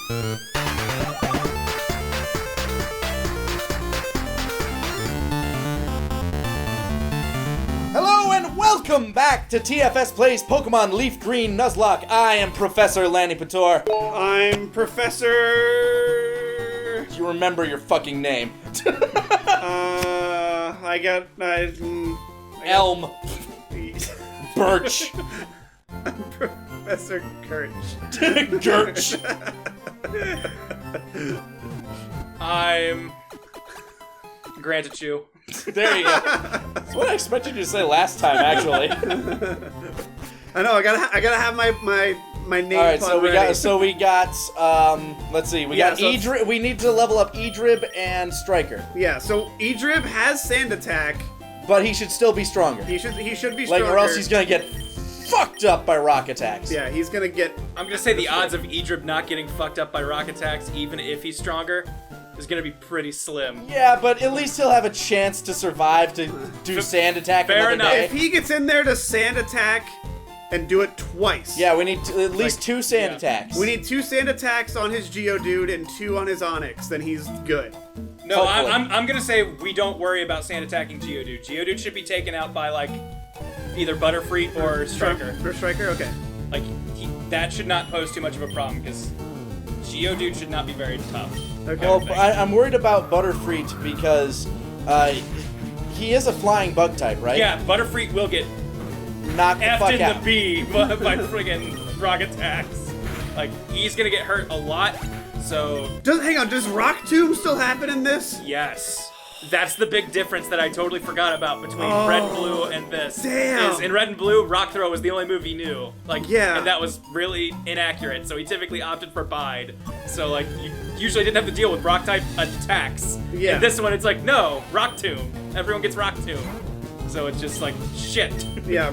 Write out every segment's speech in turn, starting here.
Hello and welcome back to TFS Plays Pokemon Leaf Green Nuzlocke. I am Professor Lanny Pator. I'm Professor... You remember your fucking name. I got Elm. Birch. I'm Professor Kirch. Girch. I'm Grantachu. There you go. That's what I expected you to say last time, actually. I know. I gotta have my name. All right, so ready. we got. Let's see. We got Edrib. We need to level up Edrib and Striker. Yeah. So Edrib has Sand Attack, but he should still be stronger. He should be stronger. Like, or else he's gonna get fucked up by rock attacks. Yeah, he's gonna get. I'm gonna say the odds of Edrib not getting fucked up by rock attacks, even if he's stronger, is gonna be pretty slim. Yeah, but at least he'll have a chance to survive to do Sand Attack. Fair enough. Day. If he gets in there to Sand Attack and do it twice. Yeah, we need at least 2 Sand Attacks. We need 2 Sand Attacks on his Geodude and 2 on his Onix, then he's good. No, I'm gonna say we don't worry about sand attacking Geodude. Geodude should be taken out by, like, either Butterfree or Striker. Or Striker, okay. Like, that should not pose too much of a problem, because Geodude should not be very tough. Okay. Well, I'm worried about Butterfree because he is a flying bug type, right? Yeah, Butterfree will get Knocked the effed fuck in out. the bee by friggin' rock attacks. Like, he's gonna get hurt a lot, so... Hang on, does Rock Tomb still happen in this? Yes. That's the big difference that I totally forgot about between Red and Blue and this. Damn. Is in Red and Blue, Rock Throw was the only move he knew. Like, yeah. And that was really inaccurate, so he typically opted for Bide. So, like, you usually didn't have to deal with Rock-type attacks. Yeah. In this one, it's like, no, Rock Tomb. Everyone gets Rock Tomb. So it's just like, shit. Yeah.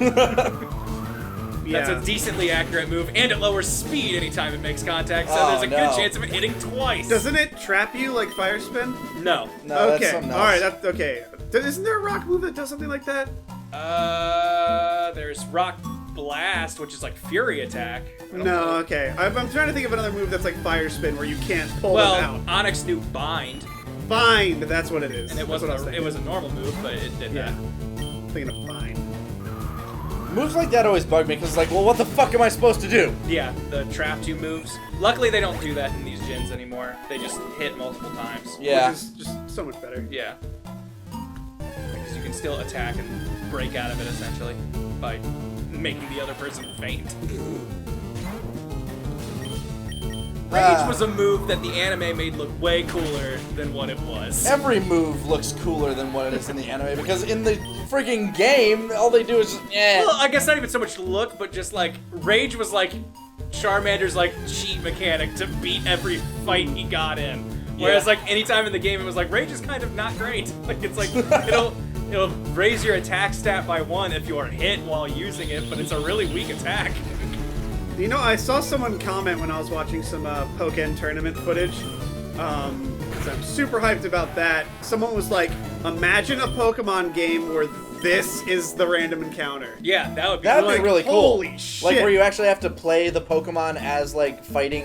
That's a decently accurate move, and it lowers speed anytime it makes contact, so there's a good chance of it hitting twice. Doesn't it trap you like Fire Spin? No. No, Okay. that's something else. All right. That's okay. Isn't there a rock move that does something like that? There's Rock Blast, which is like Fury attack. No. Okay. I'm trying to think of another move that's like Fire Spin where you can't pull them out. Onyx knew Bind, Bind. That's what it is. and it That's what I was wasn't. It was a normal move, but it did that. I'm thinking of Bind. Moves like that always bug me because, like, well, what the fuck am I supposed to do? Yeah, the Trap 2 moves. Luckily, they don't do that in these gens anymore. They just hit multiple times. Yeah. Which is just so much better. Yeah. Because you can still attack and break out of it, essentially, by making the other person faint. Rage was a move that the anime made look way cooler than what it was. Every move looks cooler than what it is in the anime because in the freaking game, all they do is just, Well, I guess not even so much look, but just like, Rage was like Charmander's like cheat mechanic to beat every fight he got in. Whereas like anytime in the game it was like, Rage is kind of not great. Like it's like, it'll raise your attack stat by 1 if you are hit while using it, but it's a really weak attack. You know, I saw someone comment when I was watching some Pokken tournament footage. So I'm super hyped about that. Someone was like, imagine a Pokemon game where this is the random encounter. Yeah, that would be that'd be really cool. Holy shit. Like where you actually have to play the Pokemon as like fighting.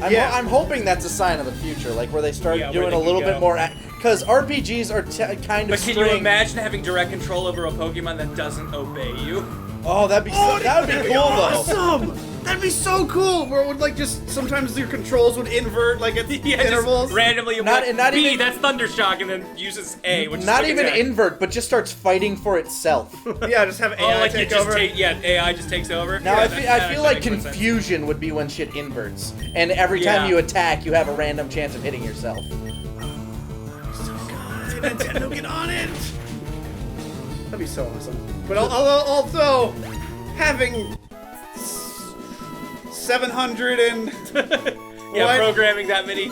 I'm hoping that's a sign of the future, like where they start doing a little bit more. Because RPGs are kind of. But can you imagine having direct control over a Pokemon that doesn't obey you? Oh, that would be cool though. Awesome! That'd be so cool. Where it would like just sometimes your controls would invert like at intervals. Just randomly. Not B, even that's Thundershock, and then uses A, which not is even attack. invert, but just starts fighting for itself. Yeah, just have AI like take you just over. AI just takes over. Now Yeah, I feel like confusion would be when shit inverts, and every time you attack, you have a random chance of hitting yourself. Nintendo, get on it! That'd be so awesome. But also, having 700 and programming that many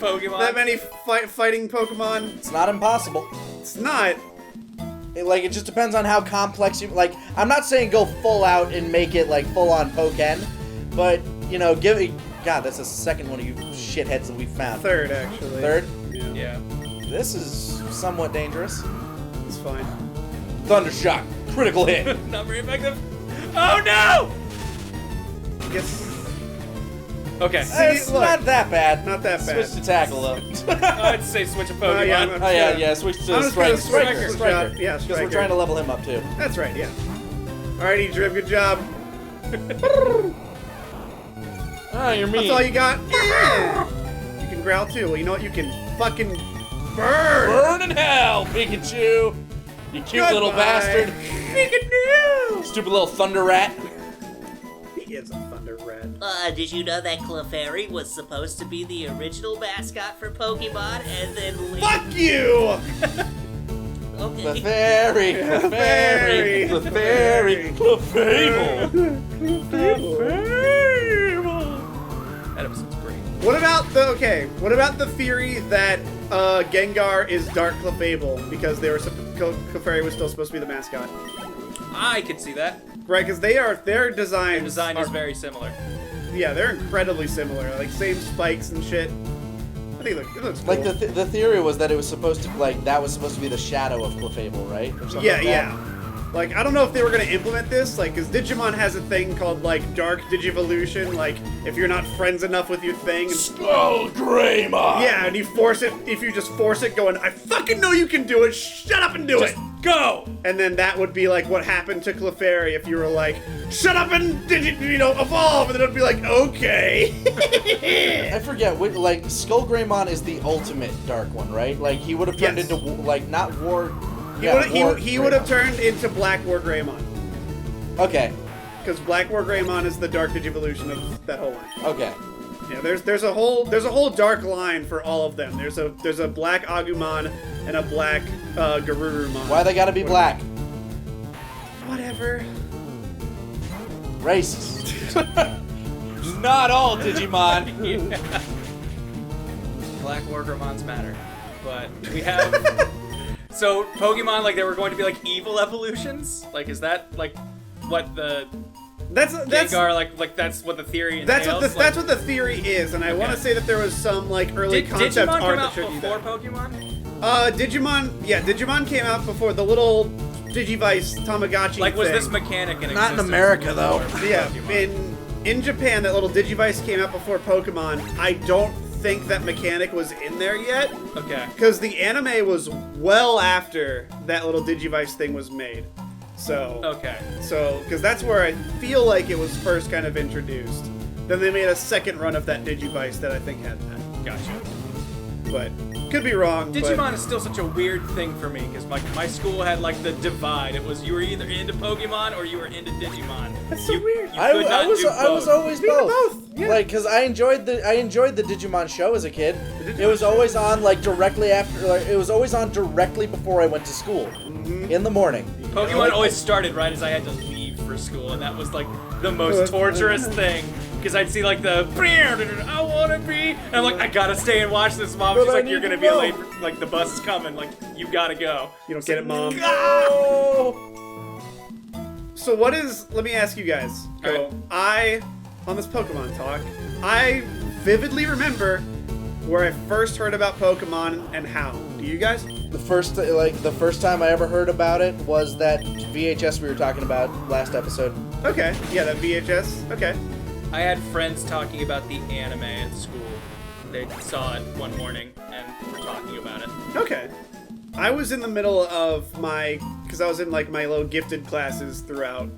Pokemon. that many fighting Pokemon. It's not impossible. It's not. It just depends on how complex you like. I'm not saying go full out and make it like full on Pokken, but you know, give it. God, that's the second one of you shitheads that we found. Third, actually. Third? Yeah. This is somewhat dangerous. It's fine. Thundershock, critical hit. Not very effective. Oh no! I guess. Okay. It's look, not that bad. not that bad. Switch to tackle though. I'd say switch a Pokemon. yeah, Oh yeah, switch to I'm just gonna striker. switch Striker. out. Yeah, Because we're striker. trying to level him up too. That's right, yeah. Alrighty, Drip, good job. Ah, you're mean. That's all you got? Yeah. You can growl too. Well, you know what? You can fucking burn. Burn in hell, Pikachu. You cute little Goodbye. bastard. Pikachu! Stupid little thunder rat. He is a thunder rat. Did you know that Clefairy was supposed to be the original mascot for Pokemon, and then later... Fuck you! The Okay. fairy, the fairy, the fairy, the fable. That episode's great. What about the theory that Gengar is Dark Clefable because Clefairy was still supposed to be the mascot? I could see that. Right, because their designs The design is are- very similar. yeah, they're incredibly similar. Like same spikes and shit. I think it looks cool. Like the theory was that it was supposed to that was supposed to be the shadow of Clefable, right? Or something yeah, like that. yeah. Like, I don't know if they were gonna implement this, like, because Digimon has a thing called, like, Dark Digivolution, like, if you're not friends enough with your thing, and, Skullgreymon. yeah, and you force it, if you just force it going, I fucking know you can do it, shut up and do it! Go! And then that would be, like, what happened to Clefairy if you were like, shut up and, evolve, and then it would be like, okay. I forget. Like Skullgreymon is the ultimate dark one, right? Like he would have turned Yes. into like not war. He would have turned into Black War Greymon. Okay. Because Black War Greymon is the Dark Digivolution of that whole line. Okay. Yeah, there's a whole dark line for all of them. There's a black Agumon and a black Garurumon. Why they gotta be black? Whatever. Racist. Not all Digimon. Black Wargreymons matter. But we have... So, Pokemon, like, they were going to be, like, evil evolutions? Like, is that, like, what the... That's Gengar, like that's what the theory entails? that's what the theory is, and I want to say that there was some like early Did concept Digimon art come that out showed you before that. Pokemon? Digimon came out before the little Digivice Tamagotchi Like, was thing. this mechanic in Not in existence America, though. before Yeah, Pokemon? in Japan, that little Digivice came out before Pokemon. I don't think that mechanic was in there yet, Okay. because the anime was well after that little Digivice thing was made. So, Okay. because that's where I feel like it was first kind of introduced. Then they made a second run of that Digivice that I think had that. Gotcha. But could be wrong. Digimon is still such a weird thing for me because my school had like the divide. It was you were either into Pokemon or you were into Digimon. That's so weird. You could not do I was both. always We were both. both, yeah. Like, cause I enjoyed the Digimon show as a kid. It was always on like directly after. Like, it was always on directly before I went to school in the morning. Pokemon always started right as I had to leave for school, and that was like the most torturous thing. Because I'd see like the I wanna be, and I'm like, I gotta stay and watch this, Mom. But She's I like, need you're gonna to be go. late. Like the bus is coming. Like you gotta go. You don't get it, Mom. Oh. So what is? Let me ask you guys. Alright. On this Pokemon talk, I vividly remember where I first heard about Pokemon and how. Do you guys? The first time I ever heard about it was that VHS we were talking about last episode. Okay. Yeah, that VHS. Okay. I had friends talking about the anime at school. They saw it one morning and were talking about it. Okay. I was in the middle of because I was in like my little gifted classes throughout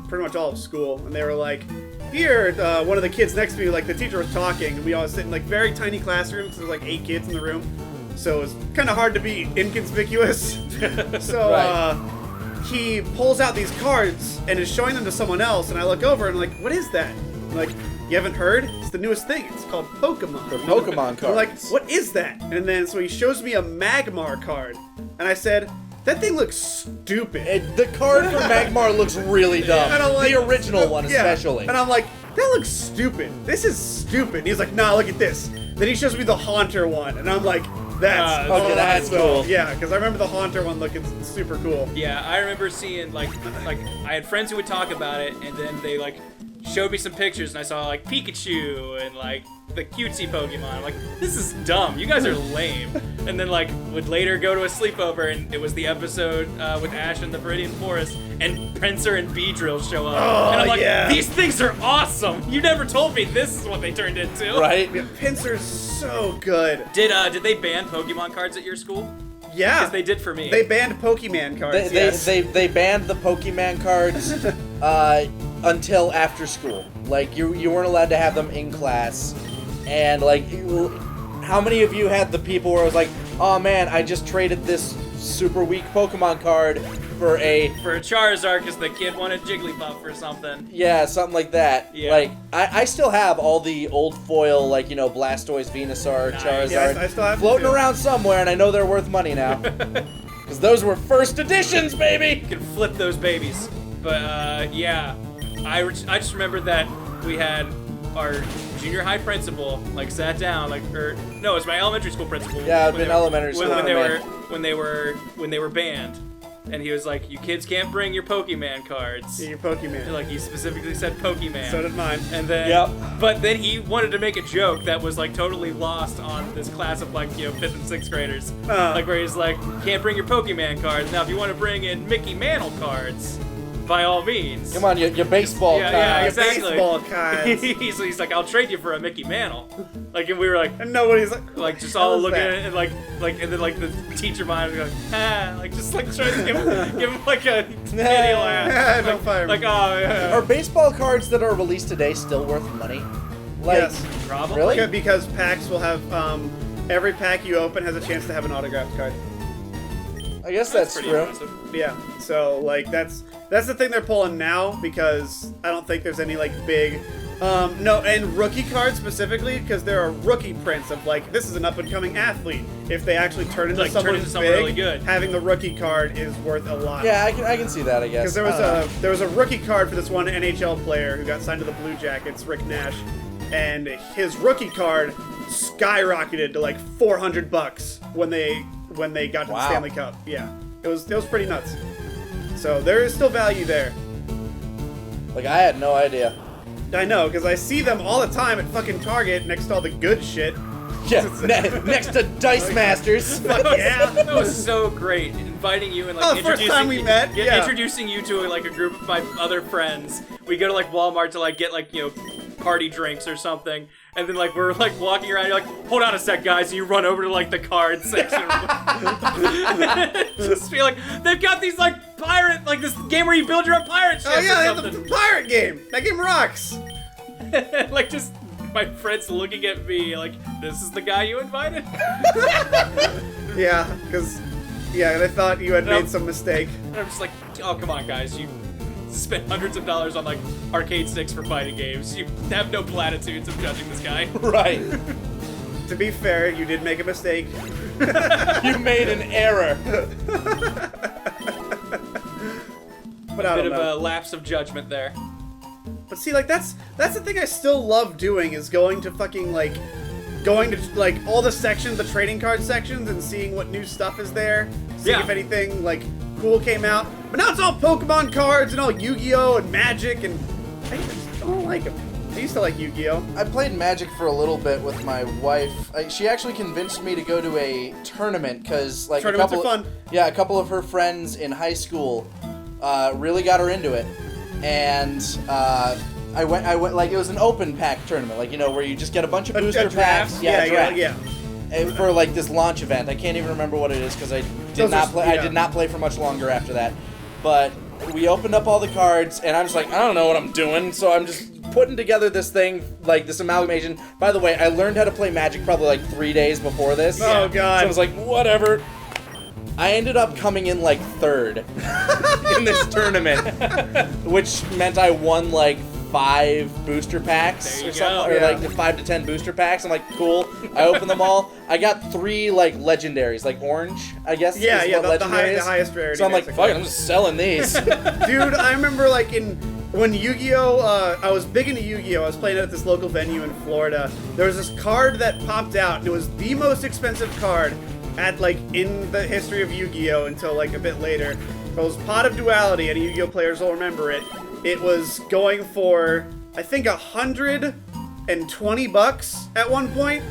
pretty much all of school, and they were like, here, one of the kids next to me, like the teacher was talking, and we all sit in like very tiny classrooms, so there's like 8 kids in the room, so it's kind of hard to be inconspicuous. So Right. he pulls out these cards and is showing them to someone else, and I look over and I'm like, what is that? I'm like, you haven't heard? It's the newest thing. It's called Pokemon. The Pokemon cards. I'm like, what is that? And then so he shows me a Magmar card, and I said, that thing looks stupid. The card for Magmar looks really dumb. And I'm like, the original one, yeah. especially. And I'm like, that looks stupid. This is stupid. And he's like, nah, look at this. Then he shows me the Haunter one, and I'm like, that's okay, that's cool. Yeah, because I remember the Haunter one looking super cool. Yeah, I remember seeing like I had friends who would talk about it, and then they like showed me some pictures, and I saw like Pikachu and like the cutesy Pokemon. I'm like, this is dumb. You guys are lame. And then like would later go to a sleepover, and it was the episode with Ash in the Viridian Forest, and Prancer and Beedrill show up. Oh, and I'm like, yeah. these things are awesome. You never told me this is what they turned into. Right? Yeah, Pinsir's so good. Did they ban Pokemon cards at your school? Yeah. Because they did for me. They banned Pokemon cards. They banned the Pokemon cards until after school. Like you weren't allowed to have them in class, and like how many of you had the people where it was like, oh man, I just traded this super weak Pokemon card for a Charizard because the kid wanted Jigglypuff or something. yeah, something like that. Yeah. Like I still have all the old foil, like, you know, Blastoise, Venusaur, Nice. Charizard Yeah, I still have them floating too. around somewhere, and I know they're worth money now. Because those were first editions, baby. You can flip those babies. But yeah, I just remember that we had our junior high principal like sat down no, it was my elementary school principal. Yeah, it'd when been they- elementary school, when they were banned, and he was like, you kids can't bring your Pokemon cards. Yeah, your Pokemon. Like he specifically said Pokemon. So did mine. And then, Yep. but then he wanted to make a joke that was like totally lost on this class of like, you know, 5th and 6th graders. Like where he's like, can't bring your Pokemon cards. Now if you want to bring in Mickey Mantle cards, by all means. Come on, your baseball Yeah, cards. yeah, exactly. Baseball cards. he's like, I'll trade you for a Mickey Mantle. Like, and we were like, And nobody's like, just "What the hell all is looking that?" at it, and and then like the teacher mind was like, like just like trying to give him like a pity laugh. Don't fire me. Like, oh yeah. Are baseball cards that are released today still worth money? Like, Yes. Probably. Really? Yeah, because packs will have, every pack you open has a chance to have an autographed card. I guess that's pretty true. impressive. Yeah, so like that's the thing they're pulling now, because I don't think there's any like big no, and rookie cards specifically, because there are rookie prints of like, this is an up and coming athlete. If they actually turn into Like, turn someone into big, someone really good. having the rookie card is worth a lot. Yeah, I can see that, I guess. Because there was a rookie card for this one NHL player who got signed to the Blue Jackets, Rick Nash, and his rookie card skyrocketed to like $400 when they got to the Wow. Stanley Cup. Yeah, it was pretty nuts. So there is still value there. Like, I had no idea. I know, because I see them all the time at fucking Target next to all the good shit. Yeah, next to Dice Masters. Fuck yeah. That was so great, inviting you and like Oh, the first time we met, yeah. introducing you to like a group of my other friends. We go to like Walmart to like get like, you know, party drinks or something, and then like we're like walking around. You're like, hold on a sec, guys, and you run over to like the card section. Just feel like they've got these like pirate, like this game where you build your own pirate ship Oh yeah, or they have something. the pirate game. That game rocks. Like just my friends looking at me like, this is the guy you invited. Yeah, because they thought you had Nope. made some mistake. And I'm just like, oh, come on, guys. You spent hundreds of dollars on, like, arcade sticks for fighting games. You have no platitudes of judging this guy. Right. To be fair, you did make a mistake. You made an error. But I Bit don't of know. a lapse of judgment there. But see, like, that's the thing I still love doing, is going to all the sections, the trading card sections, and seeing what new stuff is there. Seeing Yeah. if anything, like, cool came out. But now it's all Pokemon cards and all Yu-Gi-Oh! And Magic, and I just don't like them. I used to like Yu-Gi-Oh! I played Magic for a little bit with my wife. She actually convinced me to go to a tournament because, like, Tournaments are fun. Yeah, a couple of her friends in high school really got her into it, and I went. Like, it was an open pack tournament, like, you know, where you just get a bunch of booster A draft? packs. Yeah, draft. yeah. And for like this launch event. I can't even remember what it is because I Those did not are- play. I yeah. did not play for much longer after that. But we opened up all the cards, and I'm just like, I don't know what I'm doing, so I'm just putting together this thing, like this amalgamation. By the way, I learned how to play Magic probably like 3 days before this. Oh, God. So I was like, whatever. I ended up coming in like third in this tournament, which meant I won like 5 booster packs There you or something, go. or Yeah. like 5 to 10 booster packs. I'm like, cool. I opened them all. I got 3 like legendaries, like orange, I guess. Yeah, is yeah, what the legendary is. highest rarity. So I'm like, basically. fuck it, I'm just selling these. Dude, I remember like when Yu-Gi-Oh! I was big into Yu-Gi-Oh! I was playing it at this local venue in Florida. There was this card that popped out, and it was the most expensive card at like in the history of Yu-Gi-Oh! Until like a bit later. It was Pot of Duality, and Yu-Gi-Oh! Players will remember it. It was going for I think $120 at one point,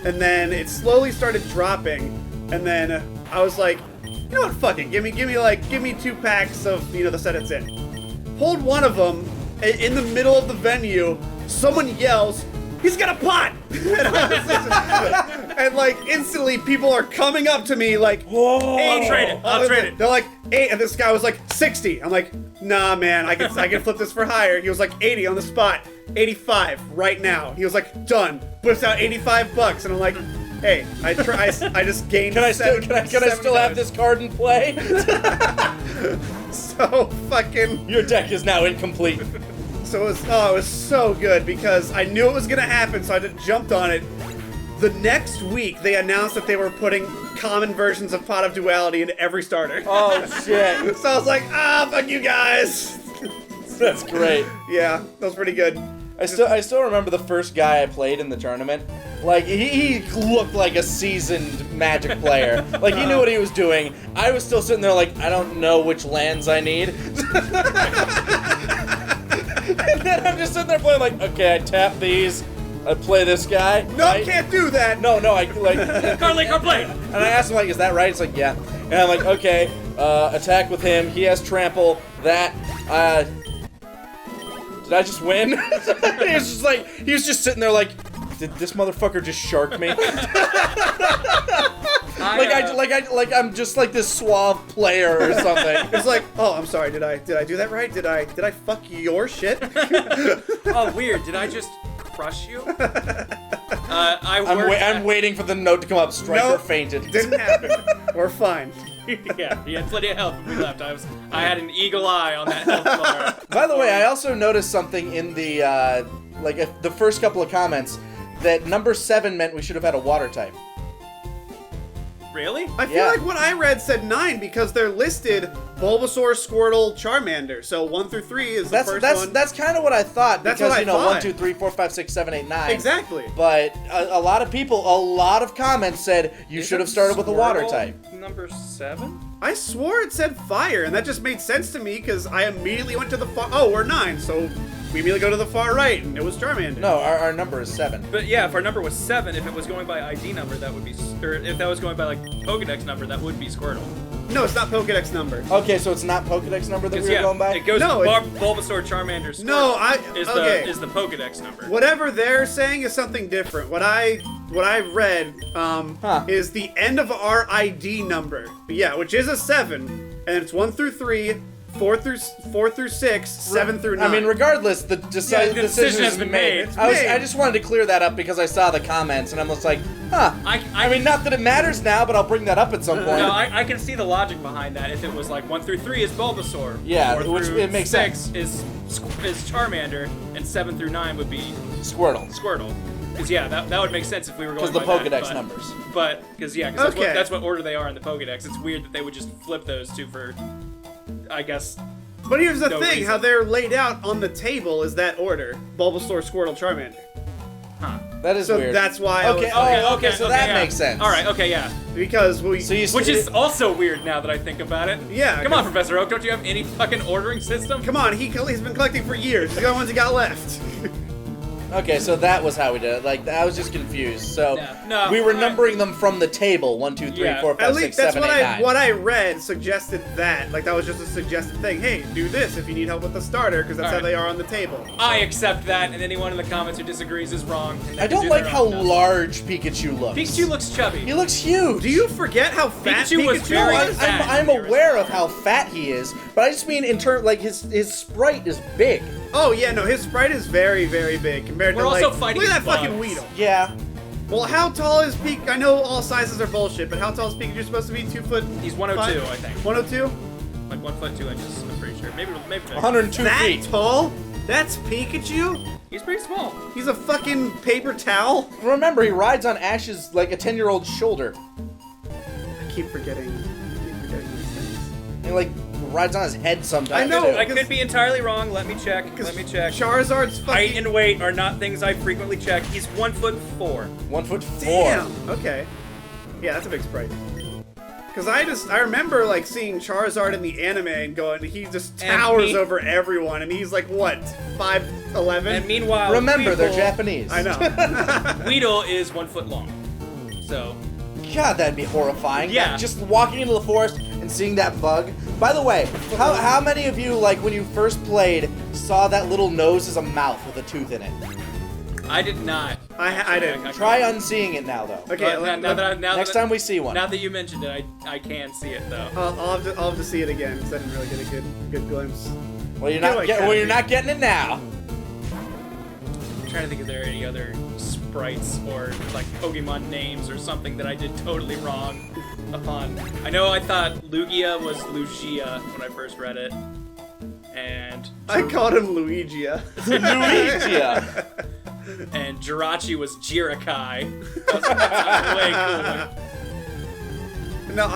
and then it slowly started dropping, and then I was like, you know what, fuck it, give me 2 packs of, the set it's in. Pulled one of them, in the middle of the venue, someone yells, "He's got a pot!" and like instantly people are coming up to me like, Whoa. 80. I'll trade it. They're like, 8, and this guy was like, 60. I'm like, nah, man, I can flip this for higher. He was like, 80 on the spot, 85 right now. He was like, done. Whips out $85, and I'm like, hey, I just gained. Can I still have this card in play? So fucking. Your deck is now incomplete. So it was so good because I knew it was gonna happen, so I just jumped on it. The next week, they announced that they were putting common versions of Pot of Duality into every starter. Oh shit! So I was like, fuck you guys. That's great. Yeah, that was pretty good. I still remember the first guy I played in the tournament. Like he looked like a seasoned Magic player. Like he knew what he was doing. I was still sitting there like, I don't know which lands I need. And then I'm just sitting there playing like, okay, I tap these, I play this guy. No, I can't do that. No, I like. Card play. And I asked him like, is that right? It's like, yeah. And I'm like, okay, attack with him. He has trample. That. Did I just win? He was just sitting there like, did this motherfucker just shark me? I'm just like this suave player or something. It's like, oh, I'm sorry. Did I do that right? Did I fuck your shit? Oh, weird. Did I just crush you? I'm waiting for the note to come up. Striker Nope. fainted. Didn't happen. We're fine. Yeah, he had plenty of health when we left. I had an eagle eye on that health bar. By the way, I also noticed something in the the first couple of comments that number 7 meant we should have had a water type. Really? I feel Yeah. like what I read said 9 because they're listed Bulbasaur, Squirtle, Charmander. So 1 through 3 is the first one. That's kind of what I thought. That's because, what I thought. 1, 2, 3, 4, 5, 6, 7, 8, 9. Exactly. But a lot of comments said you should have started with a water Squirtle type. Number 7? I swore it said fire, and that just made sense to me because I immediately went to the far. Oh, we're 9, so we immediately go to the far right, and it was Charmander. No, our number is 7. But yeah, if our number was 7, if it was going by ID number, that would be, or if that was going by like Pokedex number, that would be Squirtle. No, it's not Pokedex number. Okay, so it's not Pokedex number that we were Yeah, going by? it goes No, Bulbasaur, Charmander, Squirtle. No, okay. is the Pokedex number. Whatever they're saying is something different. What I read is the end of our ID number. Yeah, which is a 7, and it's 1 through 3, 4 through 6, 7 through 9. I mean, regardless, the decision has been made. It's made. I just wanted to clear that up because I saw the comments and I'm just like, huh. I mean, not that it matters now, but I'll bring that up at some point. No, I can see the logic behind that. If it was like 1 through 3 is Bulbasaur, Yeah, 4 which through it makes 6 sense. is Charmander, and 7 through 9 would be Squirtle. Squirtle. Because yeah, that would make sense if we were going Because the by Pokedex that, numbers. But because Okay. that's what order they are in the Pokedex. It's weird that they would just flip those two for, I guess. But here's the No thing, reason. how they're laid out on the table is that order. Bulbasaur, Squirtle, Charmander. Huh. That is So weird. that's why I Okay, was okay, so that yeah. makes sense. All right, okay, yeah. because we So you Which is also weird now that I think about it. Yeah, Come on, 'cause- Professor Oak, don't you have any fucking ordering system? come on, he's been collecting for years. He's the only ones he got left. Okay, so that was how we did it. Like, I was just confused. So No, we were I- numbering them from the table. 1, 2, 3, Yeah. 4, 5, At 6, least that's 7, 8, 9. what I read suggested that. Like that was just a suggested thing. Hey, do this if you need help with the starter, because that's how Alright. they are on the table. I accept that, and anyone in the comments who disagrees is wrong. and they I can don't do like their how own stuff. large Pikachu looks. Pikachu looks chubby. He looks huge. Do you forget how fat Pikachu was very No, fat I'm when he was aware of small. how fat he is, but I just mean in terms like his sprite is big. Oh yeah, no, his sprite is very, very big compared We're to also like. fighting Look at that bugs. fucking Weedle. Yeah. Well, how tall is Pikachu? I know all sizes are bullshit, but how tall is Pikachu supposed to be? 2 foot? He's 102, 5? I think. 102? Like 1 foot 2 inches. I'm pretty sure. Maybe. 102 That feet. tall? That's Pikachu? He's pretty small. He's a fucking paper towel? Remember, he rides on Ash's like a 10-year-old's shoulder. I keep forgetting these things. He like rides on his head sometimes. I know, too. I could be entirely wrong. Let me check. Charizard's fucking. Height and weight are not things I frequently check. He's 1'4". 1'4". Damn. Okay. Yeah, that's a big sprite. Cause I remember like seeing Charizard in the anime and going, he just And towers he- over everyone, and he's like what, 5'10", 11. And meanwhile, Remember, they're Weedle- Japanese. I know. Weedle is 1 foot long. So, God, that'd be horrifying. Yeah. Just walking into the forest and seeing that bug. By the way, how many of you, like, when you first played, saw that little nose as a mouth with a tooth in it? I did not. I didn't. Try unseeing it now, though. Okay, But Next time we see one. Now that you mentioned it, I can see it though. I'll have to see it again because I didn't really get a good glimpse. Well, you're Feel not. like Well, that. you're not getting it now. I'm trying to think if there are any other sprites or like Pokemon names or something that I did totally wrong upon. I know I thought Lugia was Lugia when I first read it, and I called him Luigia. Luigi. and Jirachi was Jirakai. That's way cooler. No,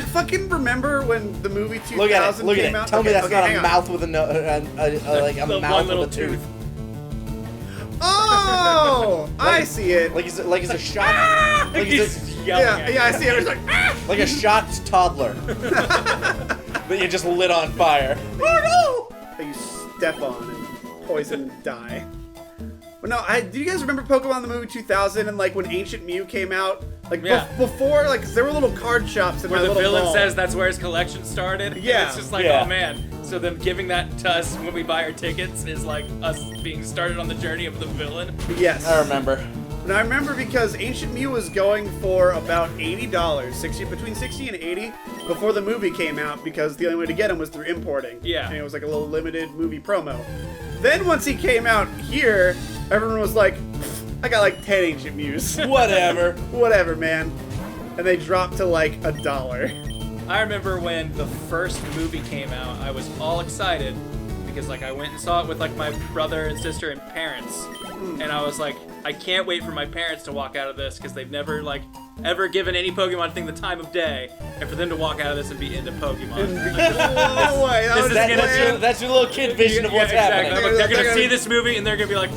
fucking remember when the movie 2000 Look at it. Look came at it. out? Tell me that's not hang a on. mouth with a like a The mouth one little with a tooth. Oh, I Like- see it. Like it's a shot. Like He's it's yelling at yeah, I you. see it. It's like, like a shot toddler that you just lit on fire. oh no! That you step on and poison die. But no, do you guys remember Pokemon the movie 2000 and like when Ancient Mew came out? Like Yeah. before, like 'cause there were little card shops in Where my the little villain mall. says that's where his collection started. And Yeah. it's just like, Yeah. oh man. So them giving that to us when we buy our tickets is like us being started on the journey of the villain. Yes. I remember. And I remember because Ancient Mew was going for about $80, between 60 and 80, before the movie came out because the only way to get him was through importing. Yeah. And it was like a little limited movie promo. Then once he came out here, everyone was like, I got like 10 Ancient Mews. Whatever. Whatever, man. And they dropped to like $1. I remember when the first movie came out, I was all excited because like I went and saw it with like my brother and sister and parents. And I was like, I can't wait for my parents to walk out of this because they've never like ever given any Pokemon thing the time of day, and for them to walk out of this and be into Pokemon. No way. This is gonna- That's your little kid vision of what's exactly. happening. Like, they're They're gonna see gonna- this movie and they're gonna be like,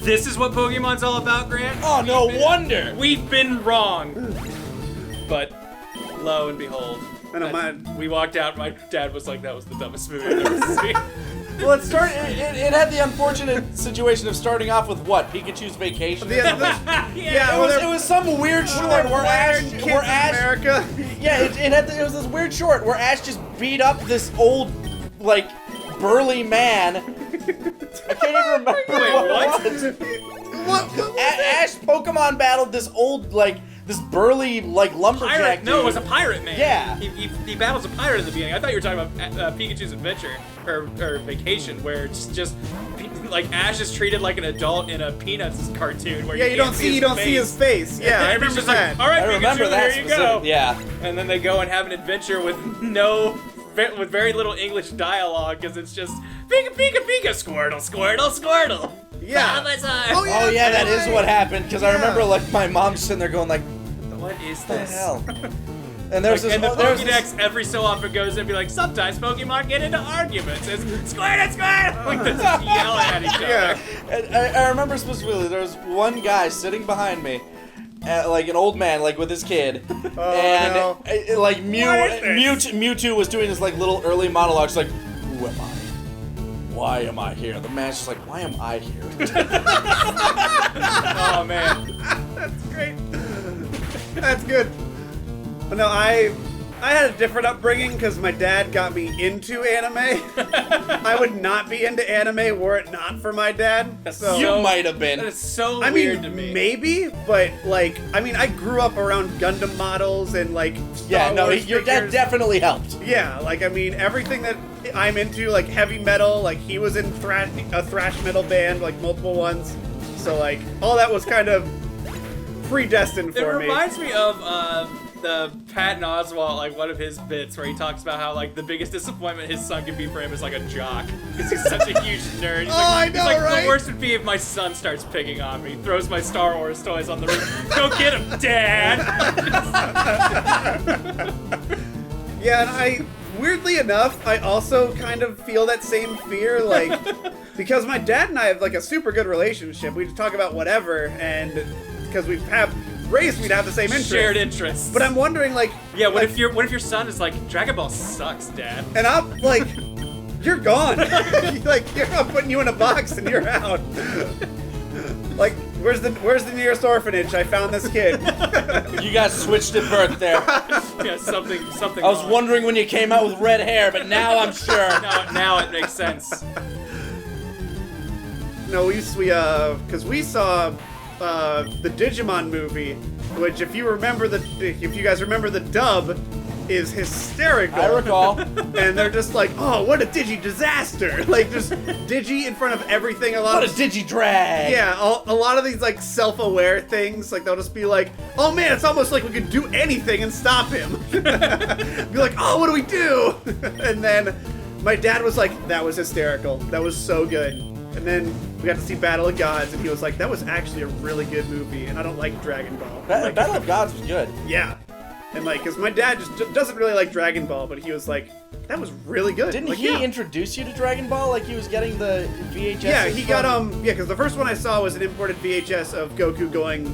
this is what Pokemon's all about, Grant? Oh, no wonder. We've been wrong. But lo and behold, I know, we walked out. My dad was like, "That was the dumbest movie I've ever seen." Well, it had the unfortunate situation of starting off with what? Pikachu's Vacation? Yeah, It was some weird short where Ash America. Yeah, it was this weird short where Ash just beat up this old, like, burly man. I can't even remember what it was. Ash Pokemon battled this old, like, this burly, like, lumberjack Pirate? dude. No, it was a pirate man. Yeah. He battles a pirate in the beginning. I thought you were talking about Pikachu's Adventure or Vacation, where it's just like Ash is treated like an adult in a Peanuts cartoon. Where Yeah, you don't see his face. Yeah, I everyone's remember just that. like, all right, I Pikachu, remember that here you specific, go. yeah. And then they go and have an adventure with with very little English dialogue because it's just Pika Pika Pika, Squirtle Squirtle Squirtle. Yeah. Bulbasaur. Oh, yeah, Oh yeah, that that's is what right. happened, because I Yeah. remember, like, my mom just sitting there going, like, What is what the this? hell? And there's And the there's Pokédex every so often goes in and be like, sometimes Pokemon get into arguments. It's Squirtle Squirtle! Like, they just yell at each other. Yeah. And I remember specifically, there was one guy sitting behind me, like an old man, like with his kid, and no. like What is this? Mewtwo was doing this like little early monologue, just like, "Who am I? Why am I here?" The man's just like, "Why am I here?" Oh, man. That's great. That's good. But no, I had a different upbringing because my dad got me into anime. I would not be into anime were it not for my dad. So You might have been. That is so I weird mean, to me. maybe, but like, I mean, I grew up around Gundam models and like Yeah, Star no, Wars your dad figures. definitely helped. Yeah, like I mean, everything that I'm into, like heavy metal, like he was in a thrash metal band, like multiple ones. So like, all that was kind of predestined It for me. reminds me of the Patton Oswalt, like one of his bits where he talks about how like the biggest disappointment his son can be for him is like a jock because he's such a huge nerd. He's I like, know, he's like, right? The worst would be if my son starts picking on me, throws my Star Wars toys on the roof. Go get him, Dad! Yeah, and I, weirdly enough, I also kind of feel that same fear, like, because my dad and I have like a super good relationship. We talk about whatever, and because we have raised me to have the same interest. Shared interests. But I'm wondering, like, yeah, what like, if your son is like, Dragon Ball sucks, Dad? and I'm like, you're gone. Like, I'm putting you in a box and you're out. Like, where's the nearest orphanage? I found this kid. You got switched at birth there. Yeah, something. I was wondering when you came out with red hair, but now I'm sure. Now it makes sense. No, because we saw the Digimon movie, which if you guys remember the dub, is hysterical. I recall. And they're just like, oh, what a Digi disaster! Like, just Digi in front of everything. What a Digi-drag! Yeah, a lot of these like self-aware things, like they'll just be like, oh man, it's almost like we could do anything and stop him. Be like, oh, what do we do? And then my dad was like, that was hysterical. That was so good. And then we got to see Battle of Gods, and he was like, that was actually a really good movie, and I don't like Dragon Ball. Battle of Gods was good. Yeah. And like, because my dad just doesn't really like Dragon Ball, but he was like, that was really good. Didn't like, he introduce you to Dragon Ball? Like he was getting the VHS? Yeah, he got, because the first one I saw was an imported VHS of Goku going,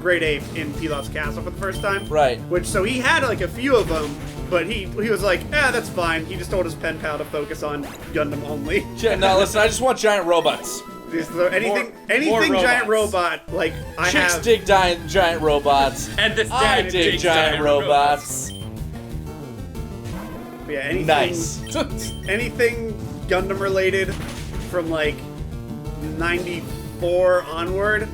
Great Ape in Pilaf's castle for the first time. Right. So he had like a few of them, but he was like, that's fine. He just told his pen pal to focus on Gundam only. No, listen, I just want giant robots. Anything more giant robots. robot, like I Chicks have. dig giant robots. And this I dad dig digs giant robots. Yeah, anything. Nice. Anything Gundam related from like 94 onward,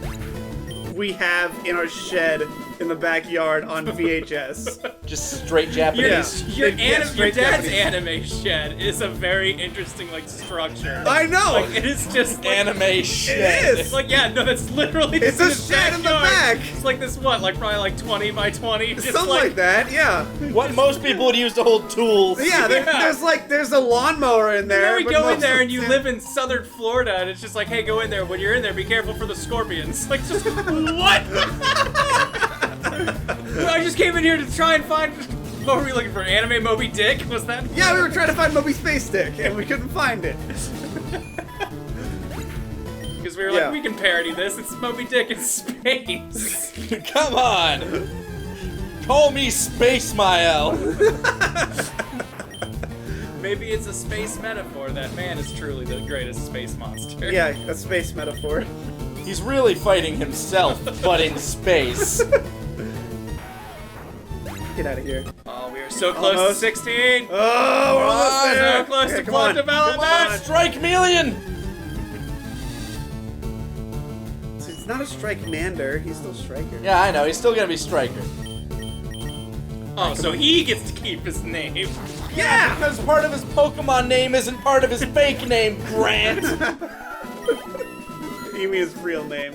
we have in our shed in the backyard on VHS. Just straight Japanese. Your Yeah, straight dad's Japanese. anime shed is a very interesting like structure. I know. Like, it is just like, Anime shit. is. It's like, yeah, no, that's literally It's just in a his shed in the backyard. back. It's like this probably like 20 by 20. Just Something like that, yeah. What most people would use to hold tools. Yeah, there's a lawnmower in there. And then we but go in most there of- and you live in southern Florida and it's just like, hey, go in there. When you're in there, be careful for the scorpions. Like, just what? I just came in here to try and find. What were we looking for? Anime Moby Dick? Was that? Yeah, we were trying to find Moby Space Stick and we couldn't find it. Because we were Yeah. like, we can parody this. It's Moby Dick in space. Come on. Call me Space Mael. Maybe it's a space metaphor that man is truly the greatest space monster. Yeah, a space metaphor. He's really fighting himself, but in space. Get out of here. Oh, we are so close Almost. to 16. Oh, we're almost there. So close Okay, to come plot on. development. Strike Melian! It's not a Strike Mander. He's still Striker. Yeah, I know. He's still gonna be Striker. Oh, so he gets to keep his name. Yeah, because part of his Pokemon name isn't part of his fake name, Grant. You mean his real name?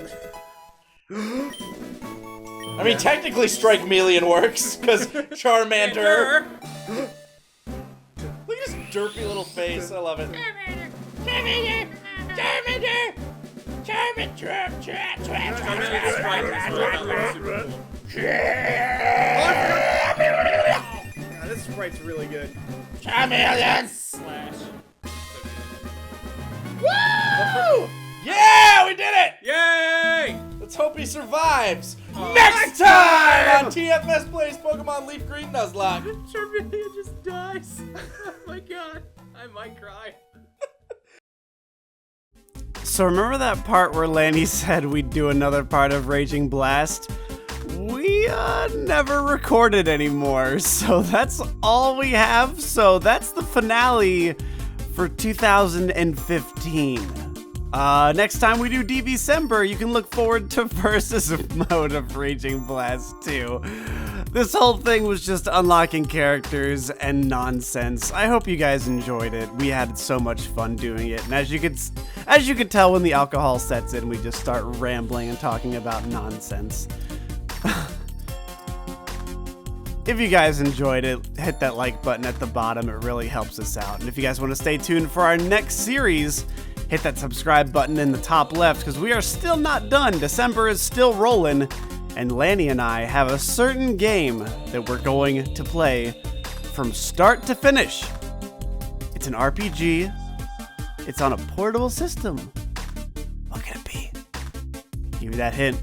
I mean, technically, Strike Melian works because Charmander. Look at his derpy little face. I love it. Yeah, this sprite's really good. Slash. Woo! Yeah, we did it! Yay! Let's hope he survives. Oh. Next time on TFS Plays Pokemon Leaf Green Nuzlocke. Charmander just dies. Oh my god. I might cry. So remember that part where Lanny said we'd do another part of Raging Blast? We never recorded anymore, so that's all we have. So that's the finale for 2015. Next time we do December, you can look forward to Versus mode of Raging Blast 2. This whole thing was just unlocking characters and nonsense. I hope you guys enjoyed it. We had so much fun doing it, and as you could tell when the alcohol sets in, we just start rambling and talking about nonsense. If you guys enjoyed it, hit that like button at the bottom. It really helps us out. And if you guys want to stay tuned for our next series, hit that subscribe button in the top left because we are still not done. December is still rolling, and Lanny and I have a certain game that we're going to play from start to finish. It's an RPG. It's on a portable system. What could it be? Give you that hint.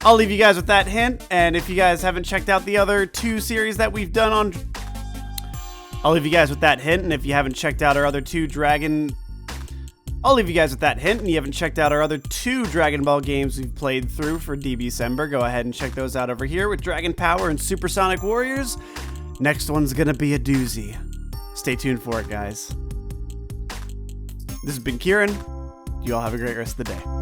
I'll leave you guys with that hint, and if you guys haven't checked out the other two series that we've done on I'll leave you guys with that hint, and if you haven't checked out our other two Dragon Ball games we've played through for DBcember, go ahead and check those out over here with Dragon Power and Supersonic Warriors. Next one's gonna be a doozy. Stay tuned for it, guys. This has been Kieran. You all have a great rest of the day.